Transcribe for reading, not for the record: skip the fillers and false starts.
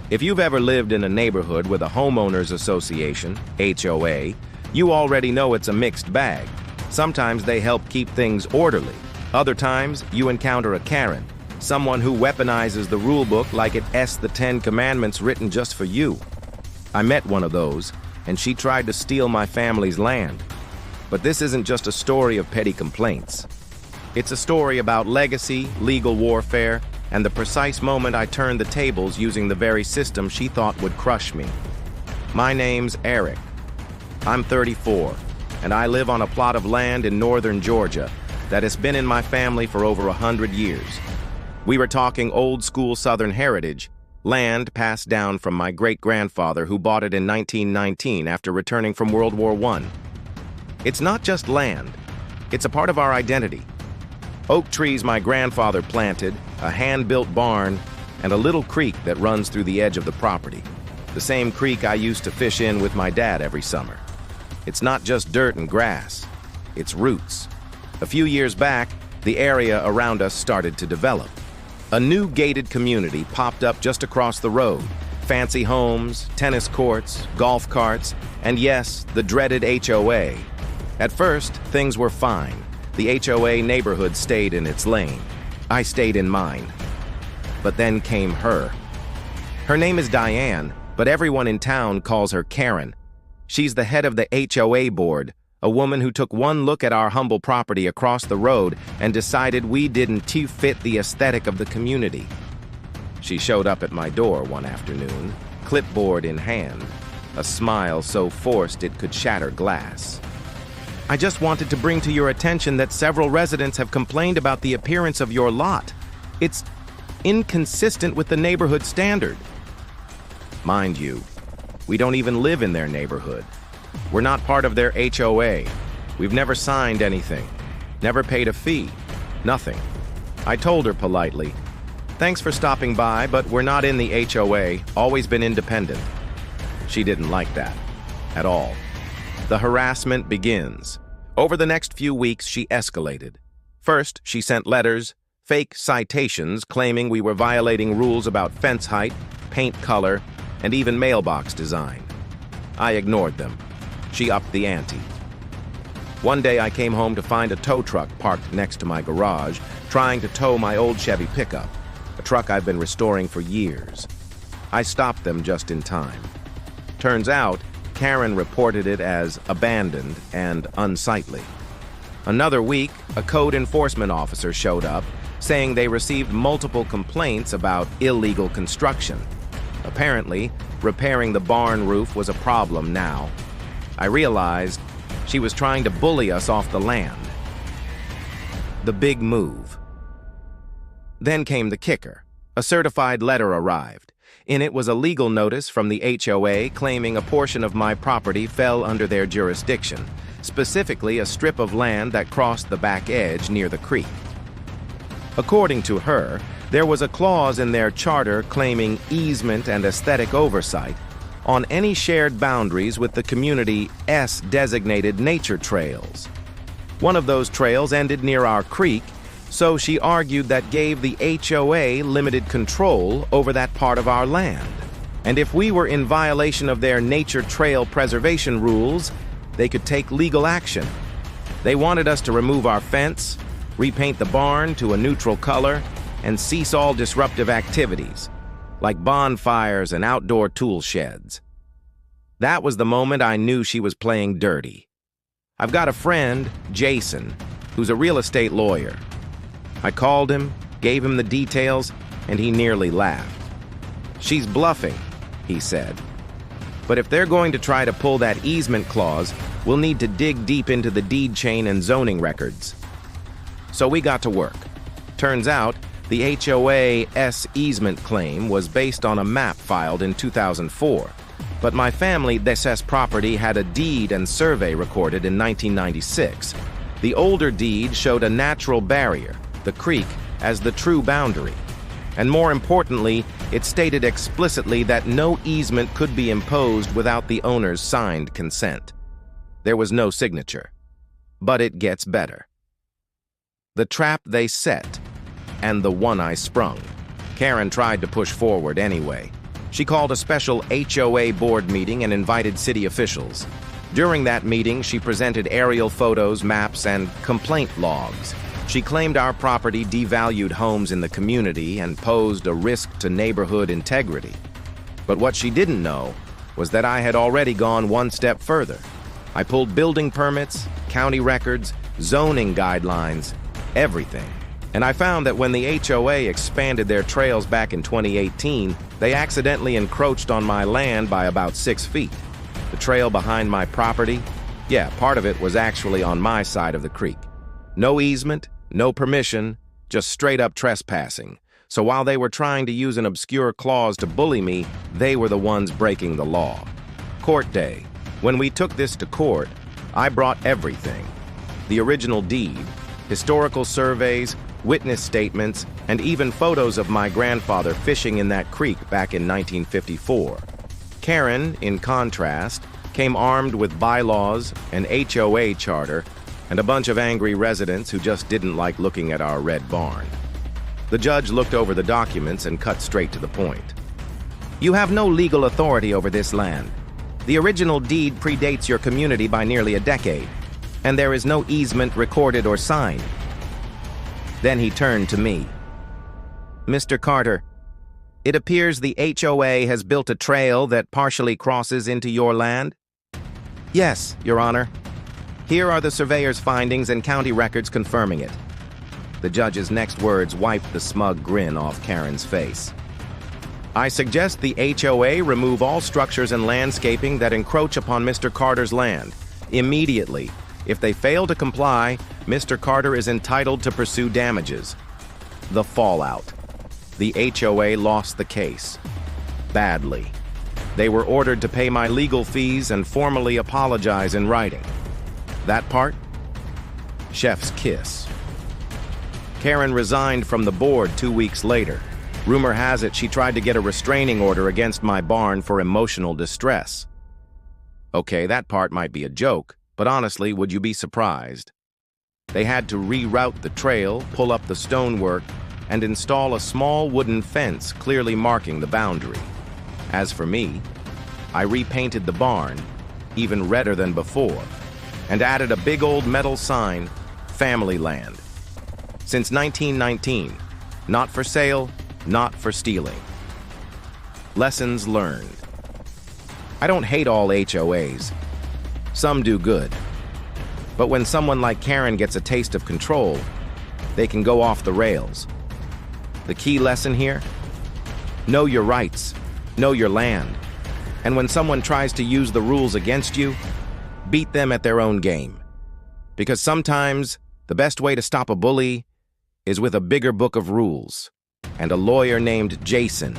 If you've ever lived in a neighborhood with a homeowners association, HOA, you already know it's a mixed bag. Sometimes they help keep things orderly. Other times, you encounter a Karen, someone who weaponizes the rulebook like it's the 10 Commandments written just for you. I met one of those, and she tried to steal my family's land. But this isn't just a story of petty complaints. It's a story about legacy, legal warfare, and the precise moment I turned the tables using the very system she thought would crush me. My name's Eric. I'm 34, and I live on a plot of land in northern Georgia that has been in my family for over 100 years. We were talking old-school Southern heritage, land passed down from my great-grandfather who bought it in 1919 after returning from World War I. It's not just land. It's a part of our identity. Oak trees my grandfather planted, a hand-built barn, and a little creek that runs through the edge of the property. The same creek I used to fish in with my dad every summer. It's not just dirt and grass. It's roots. A few years back, the area around us started to develop. A new gated community popped up just across the road. Fancy homes, tennis courts, golf carts, and yes, the dreaded HOA. At first, things were fine. The HOA neighborhood stayed in its lane. I stayed in mine. But then came her. Her name is Diane, but everyone in town calls her Karen. She's the head of the HOA board, a woman who took one look at our humble property across the road and decided we didn't fit the aesthetic of the community. She showed up at my door one afternoon, clipboard in hand, a smile so forced it could shatter glass. I just wanted to bring to your attention that several residents have complained about the appearance of your lot. It's inconsistent with the neighborhood standard. Mind you, we don't even live in their neighborhood. We're not part of their HOA. We've never signed anything, never paid a fee, nothing. I told her politely, "Thanks for stopping by, but we're not in the HOA, always been independent." She didn't like that, at all. The harassment begins. Over the next few weeks, she escalated. First, she sent letters, fake citations claiming we were violating rules about fence height, paint color, and even mailbox design. I ignored them. She upped the ante. One day I came home to find a tow truck parked next to my garage, trying to tow my old Chevy pickup, a truck I've been restoring for years. I stopped them just in time. Turns out, Karen reported it as abandoned and unsightly. Another week, a code enforcement officer showed up, saying they received multiple complaints about illegal construction. Apparently, repairing the barn roof was a problem now. I realized she was trying to bully us off the land. The big move. Then came the kicker. A certified letter arrived. In it was a legal notice from the HOA claiming a portion of my property fell under their jurisdiction, specifically a strip of land that crossed the back edge near the creek. According to her, there was a clause in their charter claiming easement and aesthetic oversight on any shared boundaries with the community's designated nature trails. One of those trails ended near our creek, so she argued that gave the HOA limited control over that part of our land. And if we were in violation of their nature trail preservation rules, they could take legal action. They wanted us to remove our fence, repaint the barn to a neutral color, and cease all disruptive activities, like bonfires and outdoor tool sheds. That was the moment I knew she was playing dirty. I've got a friend, Jason, who's a real estate lawyer. I called him, gave him the details, and he nearly laughed. "She's bluffing," he said. "But if they're going to try to pull that easement clause, we'll need to dig deep into the deed chain and zoning records." So we got to work. Turns out, the HOA's easement claim was based on a map filed in 2004, but my family's property had a deed and survey recorded in 1996. The older deed showed a natural barrier, the creek, as the true boundary. And more importantly, it stated explicitly that no easement could be imposed without the owner's signed consent. There was no signature. But it gets better. The trap they set, and the one I sprung. Karen tried to push forward anyway. She called a special HOA board meeting and invited city officials. During that meeting, she presented aerial photos, maps, and complaint logs. She claimed our property devalued homes in the community and posed a risk to neighborhood integrity. But what she didn't know was that I had already gone one step further. I pulled building permits, county records, zoning guidelines, everything. And I found that when the HOA expanded their trails back in 2018, they accidentally encroached on my land by about 6 feet. The trail behind my property, yeah, part of it was actually on my side of the creek. No easement, no permission, just straight up trespassing. So while they were trying to use an obscure clause to bully me, they were the ones breaking the law. Court day. When we took this to court, I brought everything. The original deed, historical surveys, witness statements, and even photos of my grandfather fishing in that creek back in 1954. Karen, in contrast, came armed with bylaws, an HOA charter, and a bunch of angry residents who just didn't like looking at our red barn. The judge looked over the documents and cut straight to the point. You have no legal authority over this land. The original deed predates your community by nearly a decade, and there is no easement recorded or signed. Then he turned to me. Mr. Carter, it appears the HOA has built a trail that partially crosses into your land? Yes, Your Honor. Here are the surveyor's findings and county records confirming it. The judge's next words wiped the smug grin off Karen's face. I suggest the HOA remove all structures and landscaping that encroach upon Mr. Carter's land, immediately. If they fail to comply, Mr. Carter is entitled to pursue damages. The fallout. The HOA lost the case. Badly. They were ordered to pay my legal fees and formally apologize in writing. That part? Chef's kiss. Karen resigned from the board 2 weeks later. Rumor has it she tried to get a restraining order against my barn for emotional distress. Okay, that part might be a joke, but honestly, would you be surprised? They had to reroute the trail, pull up the stonework, and install a small wooden fence clearly marking the boundary. As for me, I repainted the barn, even redder than before, and added a big old metal sign, Family Land. Since 1919, not for sale, not for stealing. Lessons learned. I don't hate all HOAs. Some do good. But when someone like Karen gets a taste of control, they can go off the rails. The key lesson here? Know your rights, know your land. And when someone tries to use the rules against you, beat them at their own game. Because sometimes the best way to stop a bully is with a bigger book of rules and a lawyer named Jason